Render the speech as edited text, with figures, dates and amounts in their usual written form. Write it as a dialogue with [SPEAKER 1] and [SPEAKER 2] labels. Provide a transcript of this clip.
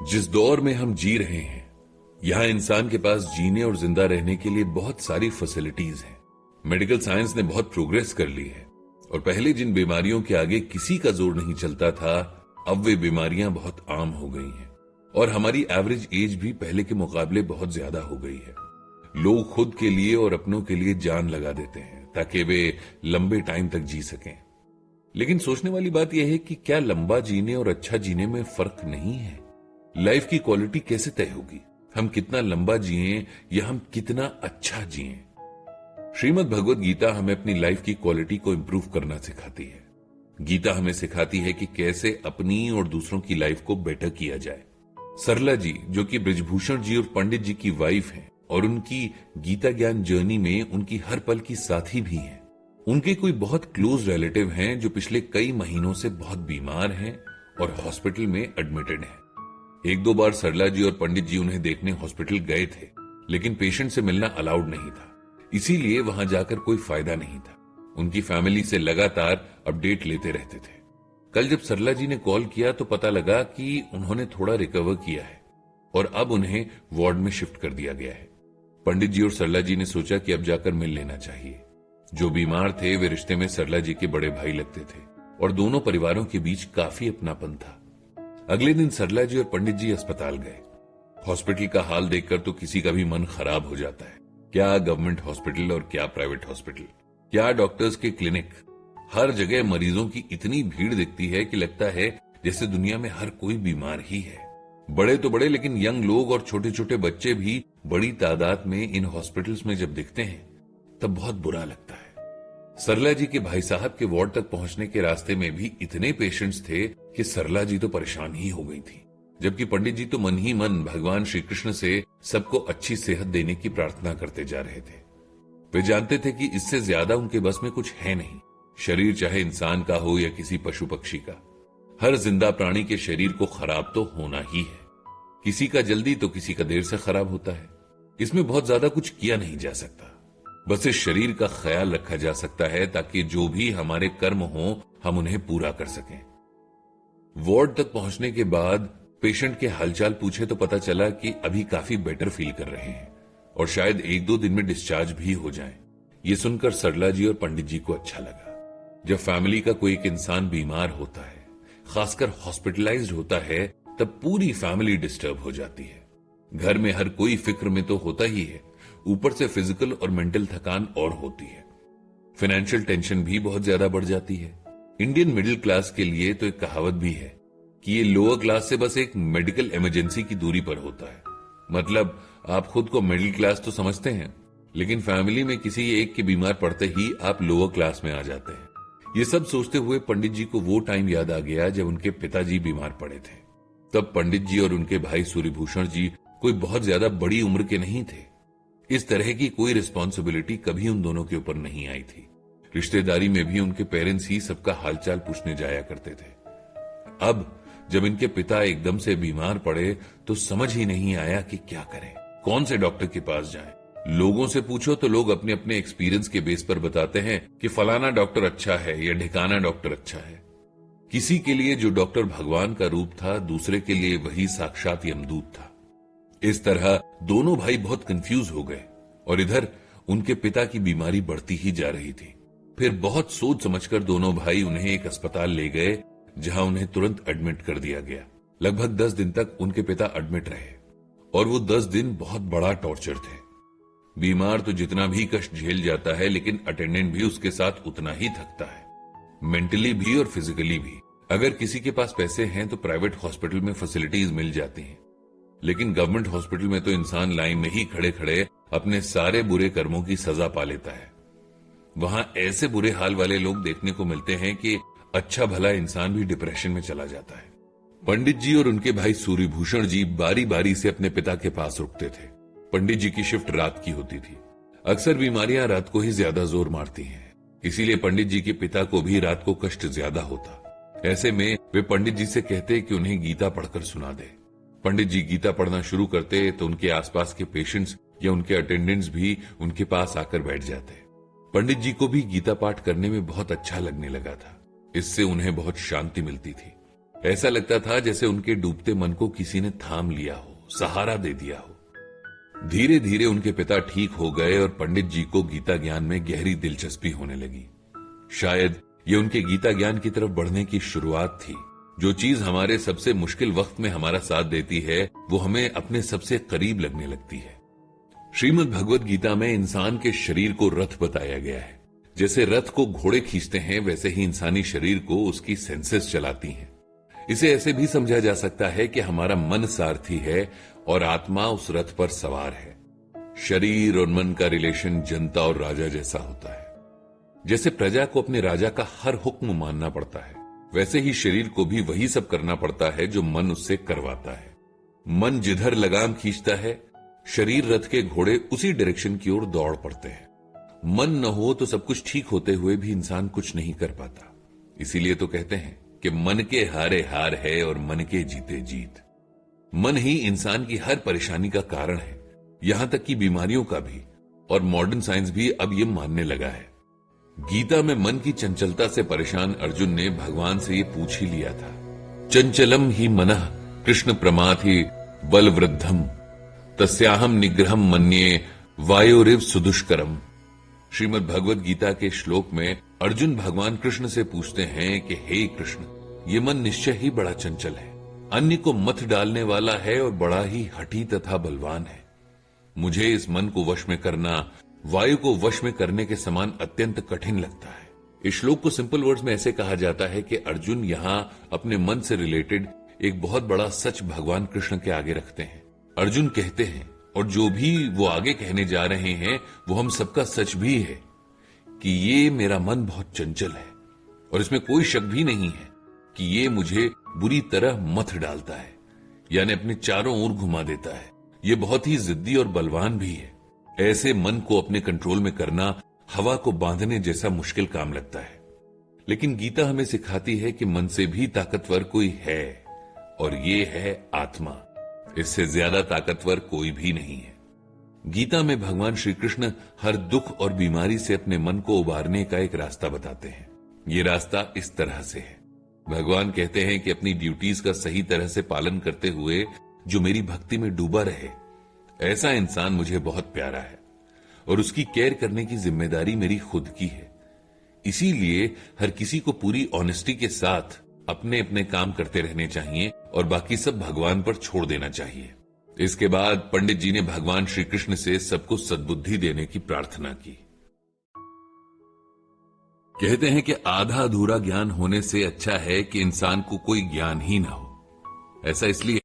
[SPEAKER 1] जिस दौर में हम जी रहे हैं, यहाँ इंसान के पास जीने और जिंदा रहने के लिए बहुत सारी फैसिलिटीज हैं। मेडिकल साइंस ने बहुत प्रोग्रेस कर ली है और पहले जिन बीमारियों के आगे किसी का जोर नहीं चलता था, अब वे बीमारियां बहुत आम हो गई हैं और हमारी एवरेज एज भी पहले के मुकाबले बहुत ज्यादा हो गई है। लोग खुद के लिए और अपनों के लिए जान लगा देते हैं ताकि वे लंबे टाइम तक जी सकें। लेकिन सोचने वाली बात यह है कि क्या लंबा जीने और अच्छा जीने में फर्क नहीं है? लाइफ की क्वालिटी कैसे तय होगी? हम कितना लंबा जिएं या हम कितना अच्छा जिएं? श्रीमद् भगवत गीता हमें अपनी लाइफ की क्वालिटी को इंप्रूव करना सिखाती है। गीता हमें सिखाती है कि कैसे अपनी और दूसरों की लाइफ को बेटर किया जाए। सरला जी, जो कि ब्रिजभूषण जी और पंडित जी की वाइफ हैं और उनकी गीता ज्ञान जर्नी में उनकी हर पल की साथी भी हैं। उनके कोई बहुत क्लोज रिलेटिव हैं जो पिछले कई महीनों से बहुत बीमार हैं और हॉस्पिटल में एडमिटेड हैं। एक दो बार सरला जी और पंडित जी उन्हें देखने हॉस्पिटल गए थे, लेकिन पेशेंट से मिलना अलाउड नहीं था, इसीलिए वहां जाकर कोई फायदा नहीं था। उनकी फैमिली से लगातार अपडेट लेते रहते थे। कल जब सरला जी ने कॉल किया तो पता लगा कि उन्होंने थोड़ा रिकवर किया है और अब उन्हें वार्ड में शिफ्ट कर दिया गया है। पंडित जी और सरला जी ने सोचा कि अब जाकर मिल लेना चाहिए। जो बीमार थे वे रिश्ते में सरला जी के बड़े भाई लगते थे और दोनों परिवारों के बीच काफी अपनापन था। अगले दिन सरला जी और पंडित जी अस्पताल गए। हॉस्पिटल का हाल देखकर तो किसी का भी मन खराब हो जाता है। क्या गवर्नमेंट हॉस्पिटल और क्या प्राइवेट हॉस्पिटल, क्या डॉक्टर्स के क्लिनिक, हर जगह मरीजों की इतनी भीड़ दिखती है कि लगता है जैसे दुनिया में हर कोई बीमार ही है। बड़े तो बड़े, लेकिन यंग लोग और छोटे छोटे बच्चे भी बड़ी तादाद में इन हॉस्पिटल्स में जब दिखते हैं तब बहुत बुरा लगता है। सरला जी के भाई साहब के वार्ड तक पहुंचने के रास्ते में भी इतने पेशेंट्स थे कि सरला जी तो परेशान ही हो गई थी, जबकि पंडित जी तो मन ही मन भगवान श्री कृष्ण से सबको अच्छी सेहत देने की प्रार्थना करते जा रहे थे। वे जानते थे कि इससे ज्यादा उनके बस में कुछ है नहीं। शरीर चाहे इंसान का हो या किसी पशु पक्षी का, हर जिंदा प्राणी के शरीर को खराब तो होना ही है। किसी का जल्दी तो किसी का देर से खराब होता है। इसमें बहुत ज्यादा कुछ किया नहीं जा सकता। बस इस शरीर का ख्याल रखा जा सकता है ताकि जो भी हमारे कर्म हो हम उन्हें पूरा कर सकें। वार्ड तक पहुंचने के बाद पेशेंट के हालचाल पूछे तो पता चला कि अभी काफी बेटर फील कर रहे हैं और शायद एक दो दिन में डिस्चार्ज भी हो जाएं। ये सुनकर सरला जी और पंडित जी को अच्छा लगा। जब फैमिली का कोई एक इंसान बीमार होता है, खासकर हॉस्पिटलाइज्ड होता है, तब पूरी फैमिली डिस्टर्ब हो जाती है। घर में हर कोई फिक्र में तो होता ही है, ऊपर से फिजिकल और मेंटल थकान और होती है। फाइनेंशियल टेंशन भी बहुत ज्यादा बढ़ जाती है। इंडियन मिडिल क्लास के लिए तो एक कहावत भी है कि ये लोअर क्लास से बस एक मेडिकल इमरजेंसी की दूरी पर होता है। मतलब आप खुद को मिडिल क्लास तो समझते हैं, लेकिन फैमिली में किसी एक के बीमार पड़ते ही आप लोअर क्लास में आ जाते हैं। ये सब सोचते हुए पंडित जी को वो टाइम याद आ गया जब उनके पिताजी बीमार पड़े थे। तब पंडित जी और उनके भाई सूर्यभूषण जी कोई बहुत ज्यादा बड़ी उम्र के नहीं थे। इस तरह की कोई रिस्पॉन्सिबिलिटी कभी उन दोनों के ऊपर नहीं आई थी। रिश्तेदारी में भी उनके पेरेंट्स ही सबका हालचाल पूछने जाया करते थे। अब जब इनके पिता एकदम से बीमार पड़े तो समझ ही नहीं आया कि क्या करें, कौन से डॉक्टर के पास जाएं। लोगों से पूछो तो लोग अपने अपने एक्सपीरियंस के बेस पर बताते हैं कि फलाना डॉक्टर अच्छा है या ढिकाना डॉक्टर अच्छा है। किसी के लिए जो डॉक्टर भगवान का रूप था, दूसरे के लिए वही साक्षात यमदूत था। इस तरह दोनों भाई बहुत कंफ्यूज हो गए और इधर उनके पिता की बीमारी बढ़ती ही जा रही थी। फिर बहुत सोच समझकर दोनों भाई उन्हें एक अस्पताल ले गए, जहां उन्हें तुरंत एडमिट कर दिया गया। लगभग 10 दिन तक उनके पिता एडमिट रहे और वो 10 दिन बहुत बड़ा टॉर्चर थे। बीमार तो जितना भी कष्ट झेल जाता है, लेकिन अटेंडेंट भी उसके साथ उतना ही थकता है, मेंटली भी और फिजिकली भी। अगर किसी के पास पैसे हैं तो प्राइवेट हॉस्पिटल में फैसिलिटीज मिल जाती हैं, लेकिन गवर्नमेंट हॉस्पिटल में तो इंसान लाइन में ही खड़े खड़े अपने सारे बुरे कर्मों की सजा पा लेता है। वहां ऐसे बुरे हाल वाले लोग देखने को मिलते हैं कि अच्छा भला इंसान भी डिप्रेशन में चला जाता है। पंडित जी और उनके भाई सूर्यभूषण जी बारी बारी से अपने पिता के पास रुकते थे। पंडित जी की शिफ्ट रात की होती थी। अक्सर बीमारियां रात को ही ज्यादा जोर मारती हैं, इसीलिए पंडित जी के पिता को भी रात को कष्ट ज्यादा होता। ऐसे में वे पंडित जी से कहते कि उन्हें गीता पढ़कर सुना दे। पंडित जी गीता पढ़ना शुरू करते तो उनके आसपास के पेशेंट्स या उनके अटेंडेंट्स भी उनके पास आकर बैठ जाते। पंडित जी को भी गीता पाठ करने में बहुत अच्छा लगने लगा था। इससे उन्हें बहुत शांति मिलती थी। ऐसा लगता था जैसे उनके डूबते मन को किसी ने थाम लिया हो, सहारा दे दिया हो। धीरे धीरे उनके पिता ठीक हो गए और पंडित जी को गीता ज्ञान में गहरी दिलचस्पी होने लगी। शायद ये उनके गीता ज्ञान की तरफ बढ़ने की शुरुआत थी। जो चीज हमारे सबसे मुश्किल वक्त में हमारा साथ देती है, वो हमें अपने सबसे करीब लगने लगती है। श्रीमद् भगवत गीता में इंसान के शरीर को रथ बताया गया है। जैसे रथ को घोड़े खींचते हैं, वैसे ही इंसानी शरीर को उसकी सेंसेस चलाती हैं। इसे ऐसे भी समझा जा सकता है कि हमारा मन सारथी है और आत्मा उस रथ पर सवार है। शरीर और मन का रिलेशन जनता और राजा जैसा होता है। जैसे प्रजा को अपने राजा का हर हुक्म मानना पड़ता है, वैसे ही शरीर को भी वही सब करना पड़ता है जो मन उससे करवाता है। मन जिधर लगाम खींचता है, शरीर रथ के घोड़े उसी डायरेक्शन की ओर दौड़ पड़ते हैं। मन न हो तो सब कुछ ठीक होते हुए भी इंसान कुछ नहीं कर पाता। इसीलिए तो कहते हैं कि मन के हारे हार है और मन के जीते जीत। मन ही इंसान की हर परेशानी का कारण है, यहां तक कि बीमारियों का भी। और मॉडर्न साइंस भी अब ये मानने लगा है। गीता में मन की चंचलता से परेशान अर्जुन ने भगवान से ये पूछ ही लिया था, चंचलम ही मनः कृष्ण प्रमाथि बलवृद्धम तस्याहम निग्रहम मन्ये वायोरिव सुदुष्करम। श्रीमद् भगवत गीता के श्लोक में अर्जुन भगवान कृष्ण से पूछते हैं कि हे कृष्ण, ये मन निश्चय ही बड़ा चंचल है, अन्य को मत डालने वाला है और बड़ा ही हठी तथा बलवान है। मुझे इस मन को वश में करना वायु को वश में करने के समान अत्यंत कठिन लगता है। इस श्लोक को सिंपल वर्ड्स में ऐसे कहा जाता है कि अर्जुन यहां अपने मन से रिलेटेड एक बहुत बड़ा सच भगवान कृष्ण के आगे रखते हैं। अर्जुन कहते हैं, और जो भी वो आगे कहने जा रहे हैं वो हम सबका सच भी है, कि ये मेरा मन बहुत चंचल है और इसमें कोई शक भी नहीं है कि ये मुझे बुरी तरह मथ डालता है, यानी अपने चारों ओर घुमा देता है। ये बहुत ही जिद्दी और बलवान भी है। ऐसे मन को अपने कंट्रोल में करना हवा को बांधने जैसा मुश्किल काम लगता है। लेकिन गीता हमें सिखाती है कि मन से भी ताकतवर कोई है, और ये है आत्मा। इससे ज्यादा ताकतवर कोई भी नहीं है। गीता में भगवान श्री कृष्ण हर दुख और बीमारी से अपने मन को उबारने का एक रास्ता बताते हैं। ये रास्ता इस तरह से है। भगवान कहते हैं कि अपनी ड्यूटीज का सही तरह से पालन करते हुए जो मेरी भक्ति में डूबा रहे, ऐसा इंसान मुझे बहुत प्यारा है और उसकी केयर करने की जिम्मेदारी मेरी खुद की है। इसीलिए हर किसी को पूरी ऑनेस्टी के साथ अपने अपने काम करते रहने चाहिए और बाकी सब भगवान पर छोड़ देना चाहिए। इसके बाद पंडित जी ने भगवान श्री कृष्ण से सबको सद्बुद्धि देने की प्रार्थना की। कहते हैं कि आधा अधूरा ज्ञान होने से अच्छा है कि इंसान को कोई ज्ञान ही ना हो। ऐसा इसलिए